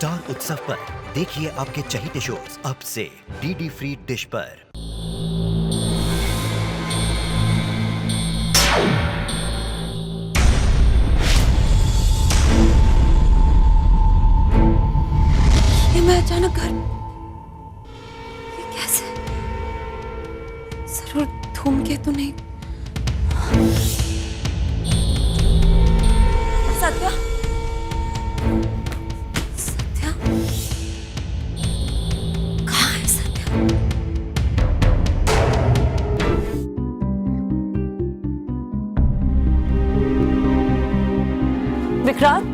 Star उत्सव पर देखिए आपके चहीते शोज अब से डीडी फ्री डिश पर। ये मैं अचानक घर, ये कैसे? जरूर धूमकेतु नहीं। सत्या, सत्या कहाँ है? सत्या विक्रांत,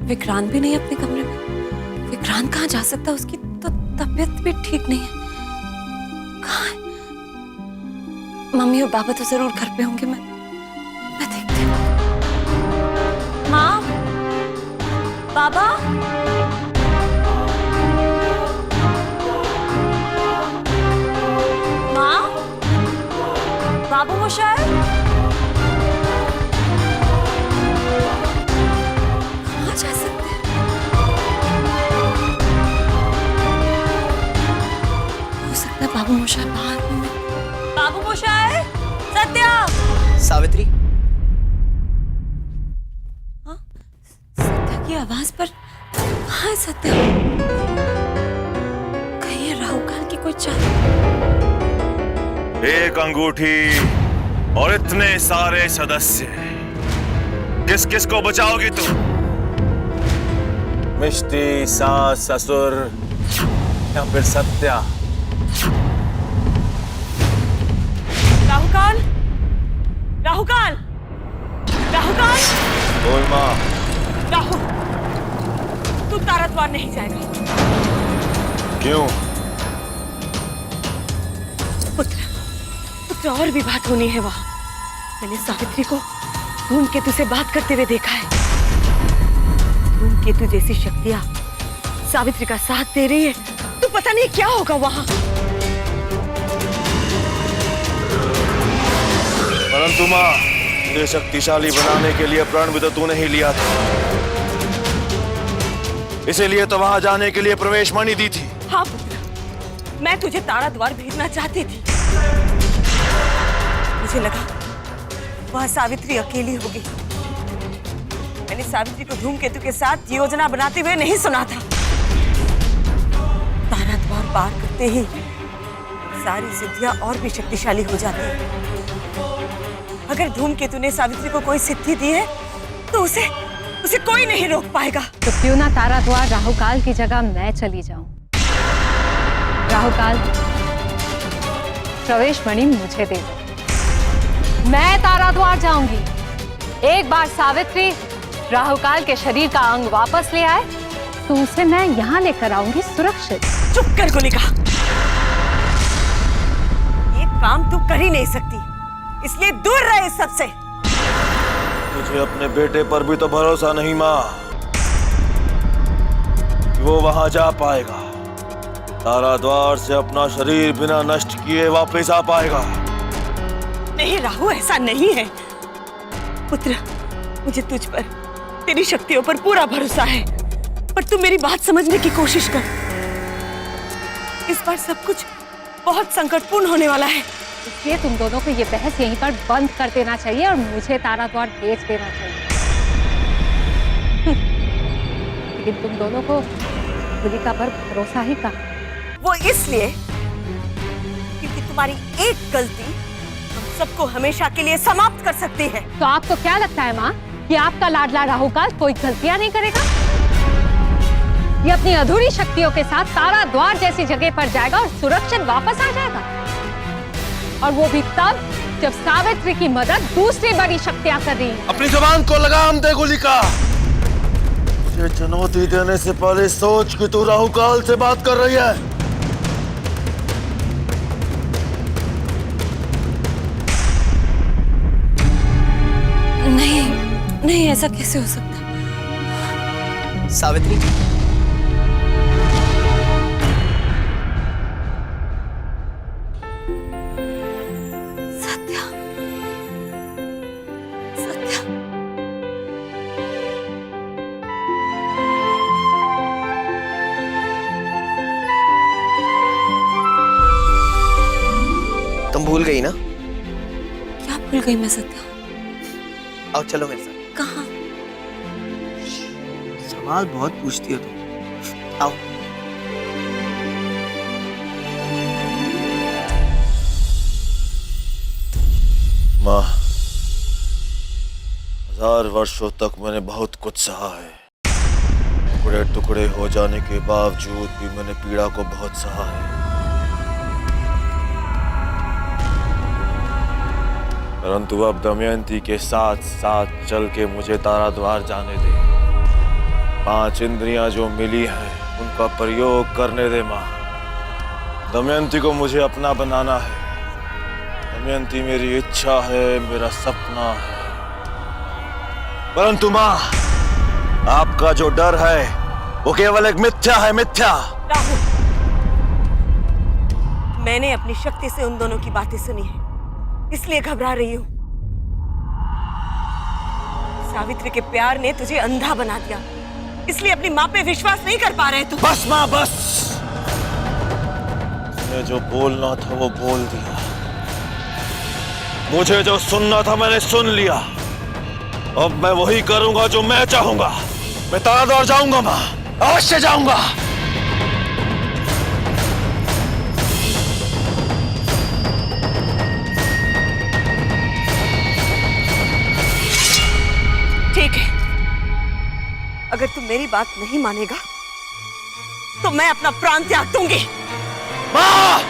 विक्रांत भी नहीं अपने कमरे में। विक्रांत कहाँ जा सकता? उसकी तो तबीयत भी ठीक नहीं है। कहाँ है? मम्मी और बाबा तो जरूर घर पे होंगे। मैं देखती हूँ। माँ, बाबा, माँ, बाबू मोशाय, कहाँ जा सकते हैं? हो सकता है बाबू मोशाय बाहर होंगे। बाबू मोशाय, सत्या, सावित्री, हाँ, सत्या की आवाज पर कहाँ है सत्या? कहीं ये राहु काल की कोई चाल? एक अंगूठी और इतने सारे सदस्य, किस किस को बचाओगी तुम? मिष्टी, सास, ससुर या फिर सत्या? राहुकाल, राहुकाल, राहुकाल, बोल माँ। राहु, तू ताराद्वार नहीं जाएगा। क्यों? पुत्र और भी बात होनी है वहां। मैंने सावित्री को धूमकेतु से बात करते हुए देखा है। धूमकेतु जैसी शक्तियां सावित्री का साथ दे रही है, तो पता नहीं क्या होगा वहां। परंतु माँ, मुझे शक्तिशाली बनाने के लिए प्रण भी तो तूने ही लिया था। इसीलिए तो वहां जाने के लिए प्रवेश मणि दी थी। हाँ पुत्र, मैं तुझे ताराद्वार भेजना चाहती थी। मुझे लगा वह सावित्री अकेली होगी। मैंने सावित्री को धूमकेतु के साथ योजना बनाते हुए नहीं सुना था। ताराद्वार पार करते ही सारी सिद्धियां और भी शक्तिशाली हो जाती हैं। अगर धूमकेतु ने सावित्री को कोई सिद्धि दी है, तो उसे कोई नहीं रोक पाएगा। तो क्यों ना ताराद्वार राहुकाल की जगह मैं चली जाऊं? राहुकाल, प्रवेश मणि मुझे दे दो। मैं ताराद्वार जाऊंगी। एक बार सावित्री राहुकाल के शरीर का अंग वापस ले आए, तो उसे मैं यहाँ लेकर आऊंगी सुरक्षित। चुप कर गोलिका, ये काम तू कर ही नहीं सकती, इसलिए दूर रहे इस सबसे। मुझे अपने बेटे पर भी तो भरोसा नहीं माँ, वो वहां जा पाएगा। ताराद्वार से अपना शरीर बिना नष्ट किए वापस आ पाएगा। नहीं राहु, ऐसा नहीं है। पुत्र, मुझे तुझ पर, तेरी शक्तियों पर पूरा भरोसा है, पर तू मेरी बात समझने की कोशिश कर। इस बार सब कुछ बहुत संकटपूर्ण होने वाला है। इसलिए तुम दोनों को ये बहस यहीं पर बंद कर देना चाहिए और मुझे ताराद्वार भेज देना चाहिए। लेकिन तुम दोनों को गोलिका पर भरोसा ही कहाँ? वो इसलिए क्योंकि तुम्हारी एक गलती हम सबको हमेशा के लिए समाप्त कर सकती है। तो आपको क्या लगता है माँ कि आपका लाडला राहुकाल कोई गलतियां नहीं करेगा? ये अपनी अधूरी शक्तियों के साथ ताराद्वार जैसी जगह पर जाएगा और सुरक्षित वापस आ जाएगा। और वो भी तब जब सावित्री की मदद दूसरी बड़ी शक्तियां कर रही हैं। अपनी जुबान को लगाम दे गोलिका। ये चुनौती देने से पहले सोच कि तू राहुकाल से बात कर रही है। नहीं नहीं, ऐसा कैसे हो सकता? सावित्री, सत्या, सत्या, गई ना? क्या भूल गई मैं सत्या? आओ चलो मेरे साथ। कहाँ? सवाल बहुत पूछती हो तुम। आओ। माँ, 1000 वर्षों तक मैंने बहुत कुछ सहा है। टुकड़े टुकड़े हो जाने के बावजूद भी मैंने पीड़ा को बहुत सहा है। परंतु अब दमयंती के साथ साथ चल के मुझे ताराद्वार जाने दे। 5 इंद्रियां जो मिली हैं उनका प्रयोग करने दे माँ। दमयंती को मुझे अपना बनाना है। दमयंती मेरी इच्छा है, मेरा सपना है। परंतु माँ, आपका जो डर है वो केवल एक मिथ्या है, मिथ्या। राहुल, मैंने अपनी शक्ति से उन दोनों की बातें सुनी है, इसलिए घबरा रही हूं। सावित्री के प्यार ने तुझे अंधा बना दिया, इसलिए अपनी माँ पे विश्वास नहीं कर पा रहे तुम। बस माँ बस, मैंने जो बोलना था वो बोल दिया। मुझे जो सुनना था मैंने सुन लिया। अब मैं वही करूंगा जो मैं चाहूंगा। मैं ताराद्वार जाऊंगा माँ, अवश्य जाऊंगा। ठीक है, अगर तू मेरी बात नहीं मानेगा तो मैं अपना प्राण त्याग दूंगी। माँ!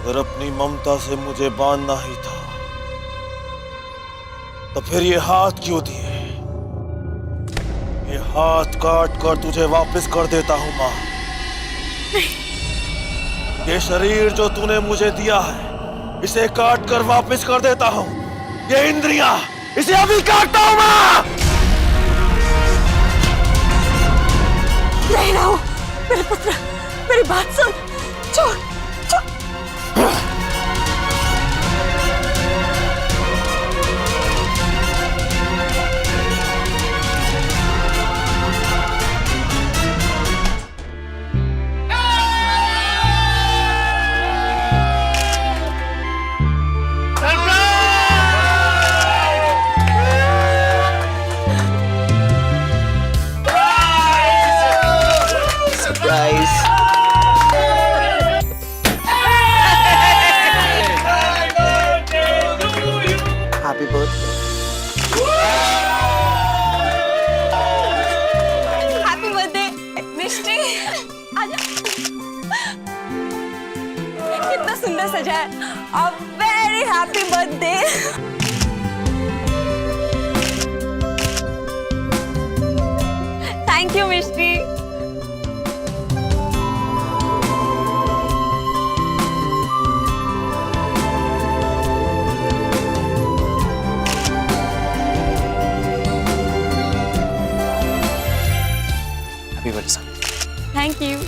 अगर अपनी ममता से मुझे बांधना ही था तो फिर ये हाथ क्यों दिए? ये हाथ काट कर तुझे वापस कर देता हूं मां। ये शरीर जो तूने मुझे दिया है इसे काट कर वापस कर देता हूं। ये इंद्रियां, इसे अभी काटता हूं मां। नहीं राहुल, मेरे पुत्र, मेरी बात सुन। छोड़, छोड़। Surprise. Happy birthday. Happy birthday Mishti. आजा। कितना सुंदर सजा है। A very happy birthday. Thank you Mishti. Happy birthday Savitri. Thank you.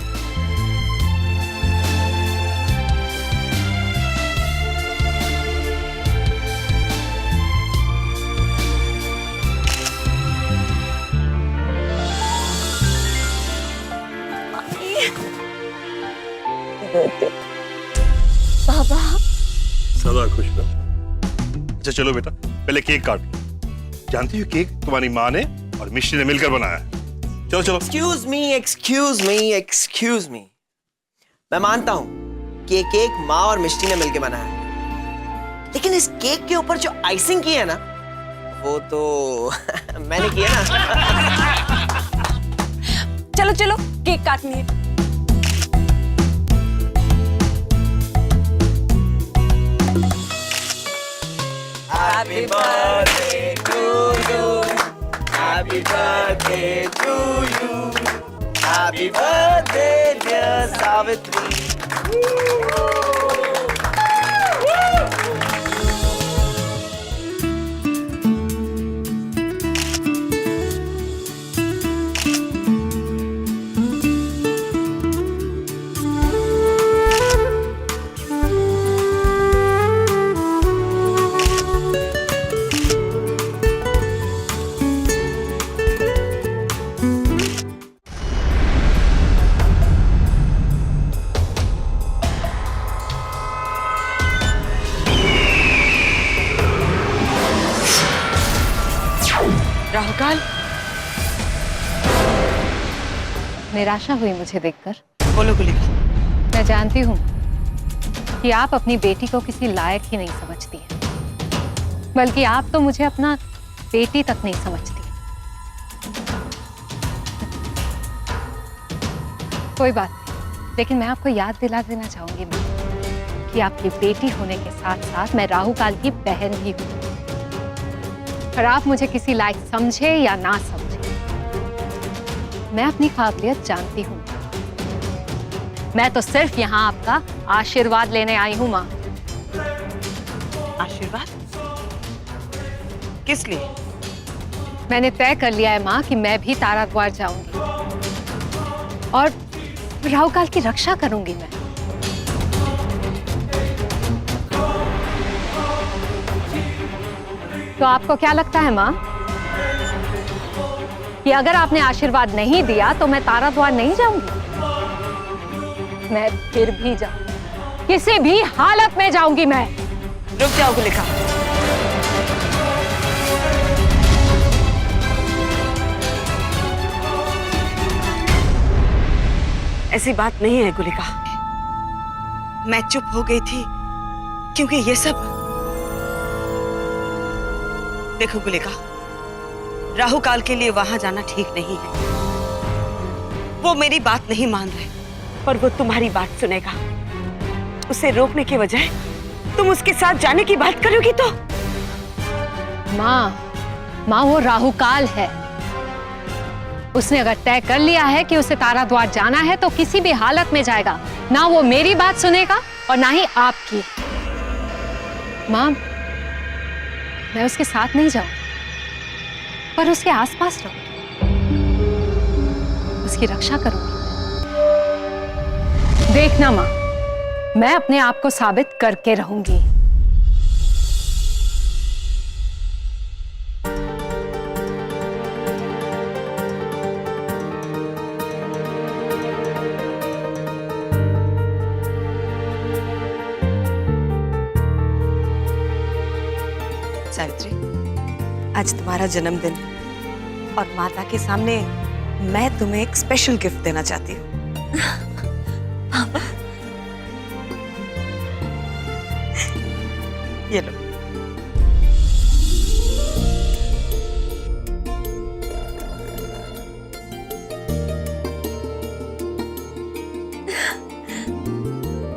बाबा, सदा खुश रहो। अच्छा चलो बेटा, पहले केक काट लो। जानती हो केक तुम्हारी माँ ने और मिष्टी ने मिलकर बनाया है। चलो चलो। Excuse me, excuse me, excuse me. मैं मानता हूं कि ये केक माँ और मिष्टी ने मिलकर बनाया है, लेकिन इस केक के ऊपर जो आइसिंग की है ना, वो तो मैंने किया ना। चलो चलो केक काटनी है। Happy birthday to you. Happy birthday to you. Happy birthday, dear Savitri. निराशा हुई मुझे देखकर। बोलो गुलिका। मैं जानती हूँ कि आप अपनी बेटी को किसी लायक ही नहीं समझती हैं, बल्कि आप तो मुझे अपना बेटी तक नहीं समझती। कोई बात नहीं, लेकिन मैं आपको याद दिला देना चाहूंगी कि आपकी बेटी होने के साथ साथ मैं राहु काल की बहन भी हूँ। और आप मुझे किसी लायक समझे या ना समझे, मैं अपनी काबिलियत जानती हूँ। मैं तो सिर्फ यहाँ आपका आशीर्वाद लेने आई हूँ माँ। आशीर्वाद? किस लिए? मैंने तय कर लिया है माँ कि मैं भी तारा द्वार जाऊंगी और राहु काल की रक्षा करूंगी मैं। तो आपको क्या लगता है माँ कि अगर आपने आशीर्वाद नहीं दिया तो मैं तारा द्वार नहीं जाऊंगी? मैं फिर भी जाऊंगी, किसी भी हालत में जाऊंगी मैं। रुक जाओ गुलिका। ऐसी बात नहीं है गुलिका। मैं चुप हो गई थी क्योंकि ये सब, देखो गुलिका, राहु काल के लिए वहां जाना ठीक नहीं है। वो मेरी बात नहीं मान रहे, पर वो तुम्हारी बात सुनेगा। उसे रोकने के बजाय तुम उसके साथ जाने की बात करोगी तो? माँ वो राहु काल है। उसने अगर तय कर लिया है कि उसे तारा द्वार जाना है तो किसी भी हालत में जाएगा। ना वो मेरी बात सुनेगा और ना ही आपकी। माँ, मैं उसके साथ नहीं जाऊंगी, पर उसके आसपास रहूंगी, उसकी रक्षा करूंगी। देखना माँ, मैं अपने आप को साबित करके रहूंगी। सावित्री, आज तुम्हारा जन्मदिन है और माता के सामने मैं तुम्हें एक स्पेशल गिफ्ट देना चाहती हूँ। ये लो।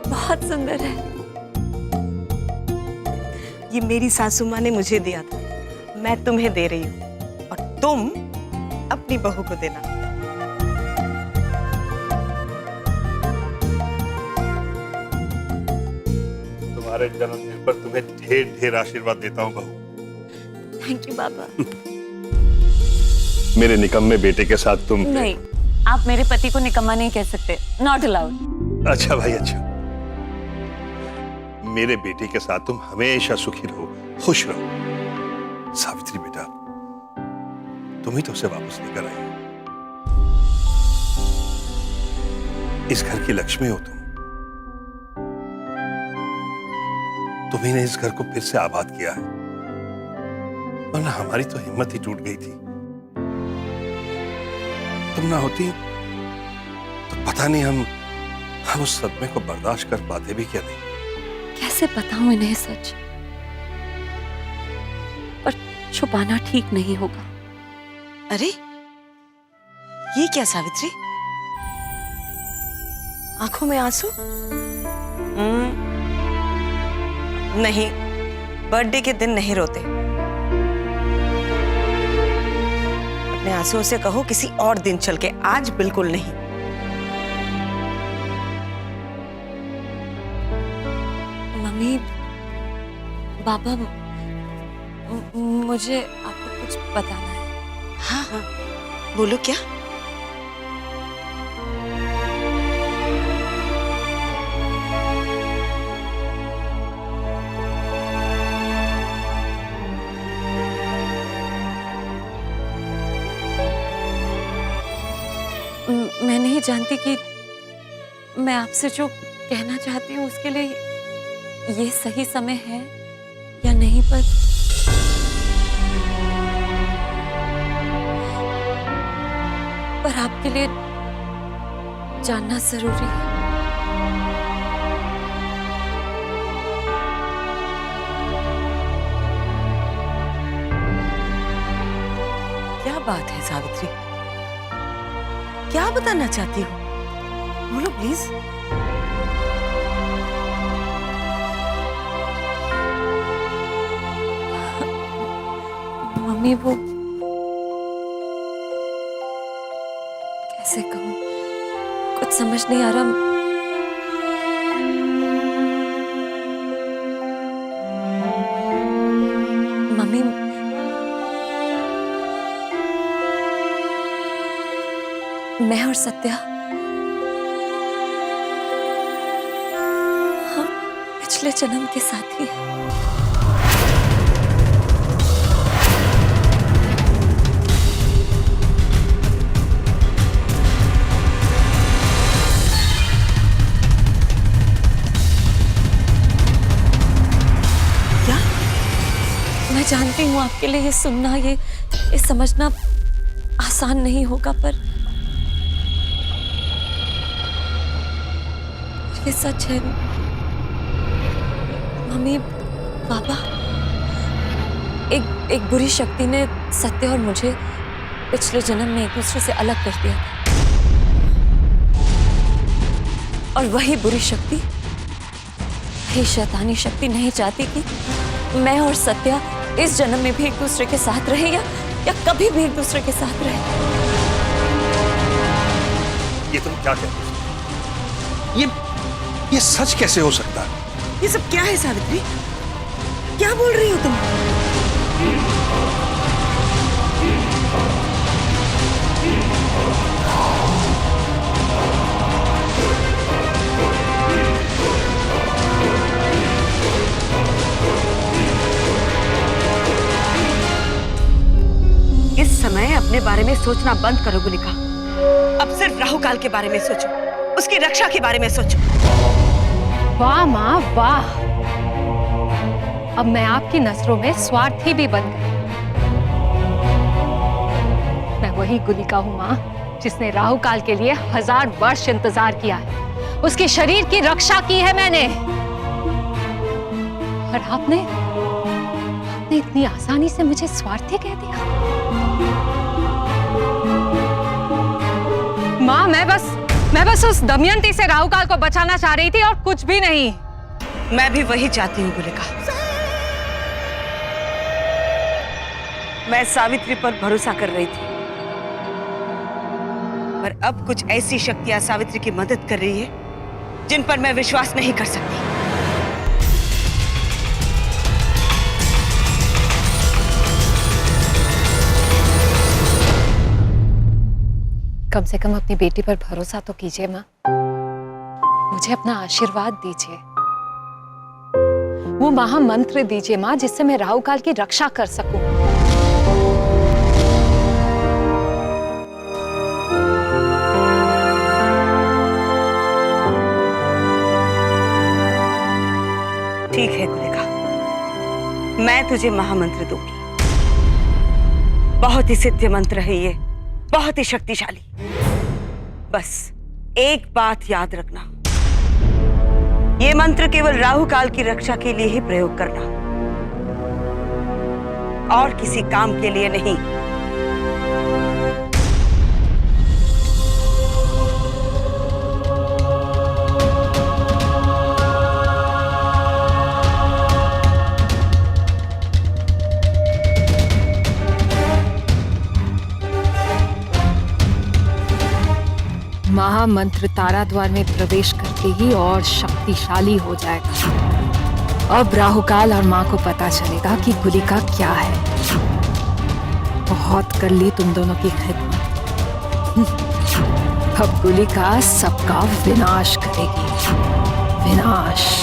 बहुत सुंदर है। ये मेरी सासू माँ ने मुझे दिया था, मैं तुम्हें दे रही हूँ और तुम अपनी बहू को देना। तुम्हारे जन्मदिन पर तुम्हें ढेर ढेर आशीर्वाद देता हूँ बहू। थैंक यू बाबा। मेरे निकम्मे बेटे के साथ तुम नहीं, आप मेरे पति को निकम्मा नहीं कह सकते। Not allowed. अच्छा भाई, अच्छा। मेरे बेटे के साथ तुम हमेशा सुखी रहो, खुश रहो। सावित्री बेटा, तुम ही तो उसे वापस लेकर आई हो। इस घर की लक्ष्मी हो तुम ही ने इस घर को फिर से आबाद किया है, वरना हमारी तो हिम्मत ही टूट गई थी। तुम ना होती तो पता नहीं हम उस सदमे को बर्दाश्त कर पाते भी क्या नहीं। कैसे बताऊं इन्हें सच, पर छुपाना ठीक नहीं होगा। अरे ये क्या सावित्री, आंखों में आंसू? नहीं, बर्थडे के दिन नहीं रोते। अपने आंसुओं से कहो किसी और दिन चल के, आज बिल्कुल नहीं। मम्मी, बाबा, मुझे आपको कुछ बताना है। हाँ हाँ, बोलो क्या? मैं नहीं जानती कि मैं आपसे जो कहना चाहती हूँ उसके लिए ये सही समय है या नहीं, पर आपके लिए जानना जरूरी है। क्या बात है सावित्री? क्या बताना चाहती हो? बोलो प्लीज। मम्मी वो कैसे कहूँ, कुछ समझ नहीं आ रहा। मम्मी मैं और सत्या हम पिछले जन्म के साथी हैं। मैं जानती हूँ आपके लिए ये सुनना, ये समझना आसान नहीं होगा, पर ये सच है। मम्मी पापा, एक बुरी शक्ति ने सत्य और मुझे पिछले जन्म में एक दूसरे से अलग कर दिया था, और वही बुरी शक्ति, वही शैतानी शक्ति नहीं चाहती कि मैं और सत्या इस जन्म में भी एक दूसरे के साथ रहे या कभी भी एक दूसरे के साथ रहे। ये तुम क्या कहते हो? ये सच कैसे हो सकता है? ये सब क्या है सावित्री? क्या बोल रही हो तुम? इस समय अपने बारे में सोचना बंद करो गुलिका। अब सिर्फ राहु काल के बारे में सोचो, उसकी रक्षा के बारे में सोचो। वाह माँ वाह, अब मैं आपकी नजरों में स्वार्थी भी बन गई। मैं वही गुलिका हूँ माँ, जिसने राहु काल के लिए 1000 वर्ष इंतजार किया है। उसके शरीर की रक्षा की है मैंने, और आपने इतनी आसानी से मुझे स्वार्थी कह दिया। माँ मैं बस उस दमयंती से राहु काल को बचाना चाह रही थी और कुछ भी नहीं। मैं भी वही चाहती हूँ गुलिका। मैं सावित्री पर भरोसा कर रही थी, पर अब कुछ ऐसी शक्तियां सावित्री की मदद कर रही है जिन पर मैं विश्वास नहीं कर सकती। कम से कम अपनी बेटी पर भरोसा तो कीजिए माँ, मुझे अपना आशीर्वाद दीजिए, वो महामंत्र दीजिए माँ, जिससे मैं राहु काल की रक्षा कर सकूं। ठीक है गुलिका, मैं तुझे महामंत्र दूंगी। बहुत ही सिद्ध मंत्र है ये, बहुत ही शक्तिशाली। बस एक बात याद रखना, ये मंत्र केवल राहु काल की रक्षा के लिए ही प्रयोग करना, और किसी काम के लिए नहीं। महामंत्र ताराद्वार में प्रवेश करते ही और शक्तिशाली हो जाएगा। अब राहु काल और माँ को पता चलेगा कि गुलिका क्या है। बहुत कर ली तुम दोनों की खिदमत, अब गुलिका सबका विनाश करेगी। विनाश।